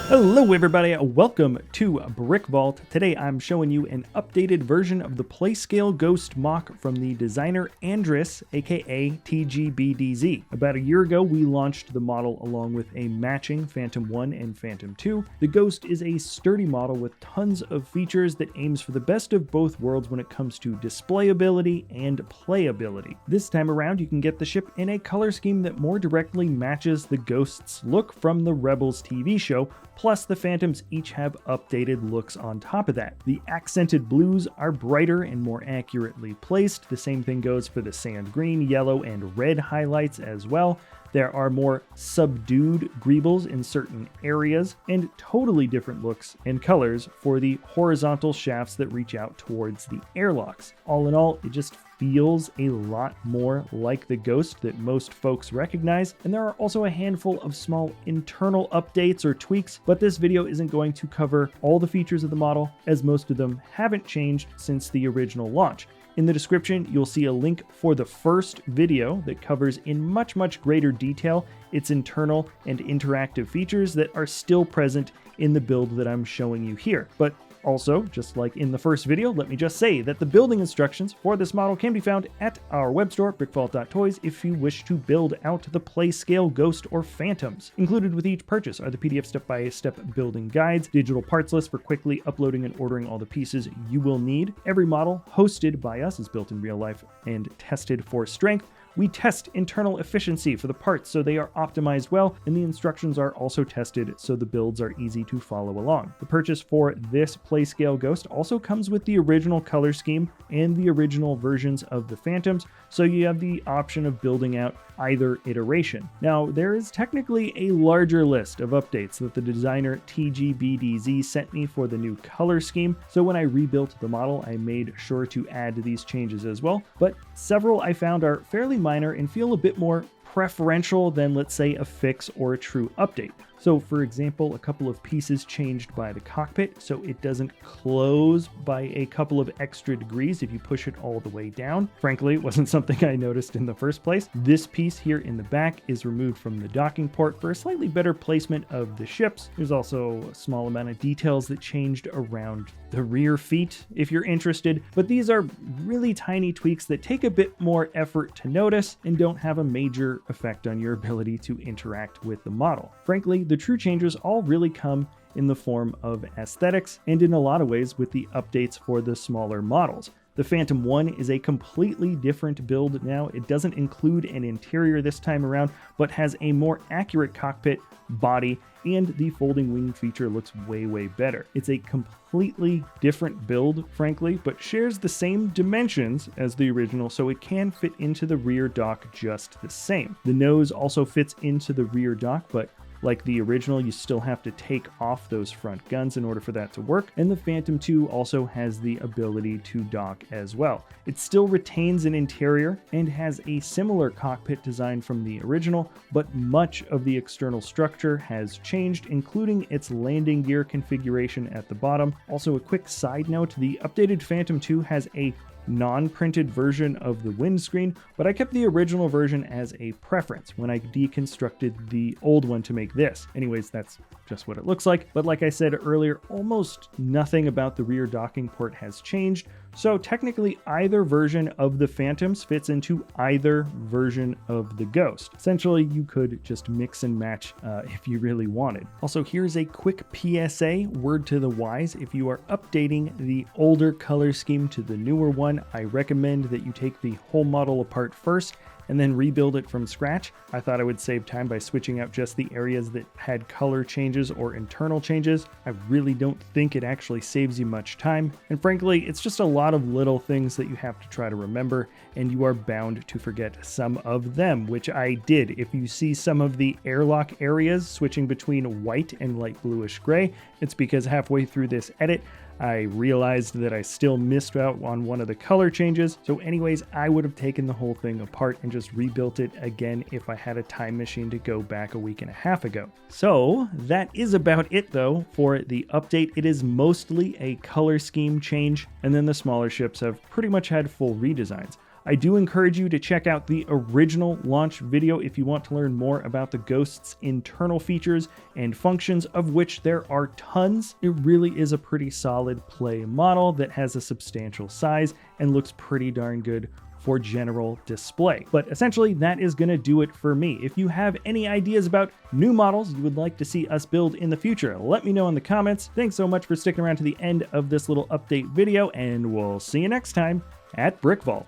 Hello everybody, welcome to BrickVault. Today I'm showing you an updated version of the Playscale Ghost mock from the designer Andris, aka TGBDZ. About a year ago we launched the model along with a matching Phantom 1 and Phantom 2. The Ghost is a sturdy model with tons of features that aims for the best of both worlds when it comes to displayability and playability. This time around you can get the ship in a color scheme that more directly matches the Ghost's look from the Rebels TV show. Plus, the Phantoms each have updated looks on top of that. The accented blues are brighter and more accurately placed. The same thing goes for the sand green, yellow, and red highlights as well. There are more subdued greebles in certain areas, and totally different looks and colors for the horizontal shafts that reach out towards the airlocks. All in all, it just feels a lot more like the Ghost that most folks recognize, and there are also a handful of small internal updates or tweaks, but this video isn't going to cover all the features of the model, as most of them haven't changed since the original launch. In the description, you'll see a link for the first video that covers in much greater detail its internal and interactive features that are still present in the build that I'm showing you here. But also, just like in the first video, let me just say that the building instructions for this model can be found at our web store, BrickVault.toys, if you wish to build out the Playscale Ghost or Phantoms. Included with each purchase are the PDF step-by-step building guides, digital parts list for quickly uploading and ordering all the pieces you will need. Every model hosted by us is built in real life and tested for strength. We test internal efficiency for the parts so they are optimized well, and the instructions are also tested so the builds are easy to follow along. The purchase for this Playscale Ghost also comes with the original color scheme and the original versions of the Phantoms, so you have the option of building out either iteration. Now, there is technically a larger list of updates that the designer TGBDZ sent me for the new color scheme, so when I rebuilt the model, I made sure to add these changes as well, but several I found are fairly minor and feel a bit more preferential than, let's say, a fix or a true update. So for example, a couple of pieces changed by the cockpit so it doesn't close by a couple of extra degrees if you push it all the way down. Frankly, it wasn't something I noticed in the first place. This piece here in the back is removed from the docking port for a slightly better placement of the ships. There's also a small amount of details that changed around the rear feet if you're interested, but these are really tiny tweaks that take a bit more effort to notice and don't have a major effect on your ability to interact with the model. Frankly, the true changes all really come in the form of aesthetics and in a lot of ways with the updates for the smaller models. The Phantom 1 is a completely different build now. It doesn't include an interior this time around, but has a more accurate cockpit, body, and the folding wing feature looks way better. It's a completely different build, frankly, but shares the same dimensions as the original, so it can fit into the rear dock just the same. The nose also fits into the rear dock, but like the original, you still have to take off those front guns in order for that to work, and the Phantom 2 also has the ability to dock as well. It still retains an interior and has a similar cockpit design from the original, but much of the external structure has changed, including its landing gear configuration at the bottom. Also, a quick side note, the updated Phantom 2 has a non-printed version of the windscreen, but I kept the original version as a preference when I deconstructed the old one to make this. Anyways, that's just what it looks like. But like I said earlier, almost nothing about the rear docking port has changed, so technically either version of the Phantoms fits into either version of the Ghost. Essentially, you could just mix and match if you really wanted. Also, here's a quick PSA, word to the wise. If you are updating the older color scheme to the newer one, I recommend that you take the whole model apart first and then rebuild it from scratch. I thought I would save time by switching out just the areas that had color changes or internal changes. I really don't think it actually saves you much time, and frankly, it's just a lot of little things that you have to try to remember, and you are bound to forget some of them, which I did. If you see some of the airlock areas switching between white and light bluish gray, it's because halfway through this edit, I realized that I still missed out on one of the color changes. So anyways, I would have taken the whole thing apart and just rebuilt it again if I had a time machine to go back a week and a half ago. So that is about it though for the update. It is mostly a color scheme change, and then the smaller ships have pretty much had full redesigns. I do encourage you to check out the original launch video if you want to learn more about the Ghost's internal features and functions, of which there are tons. It really is a pretty solid play model that has a substantial size and looks pretty darn good for general display. But essentially, that is going to do it for me. If you have any ideas about new models you would like to see us build in the future, let me know in the comments. Thanks so much for sticking around to the end of this little update video, and we'll see you next time at BrickVault.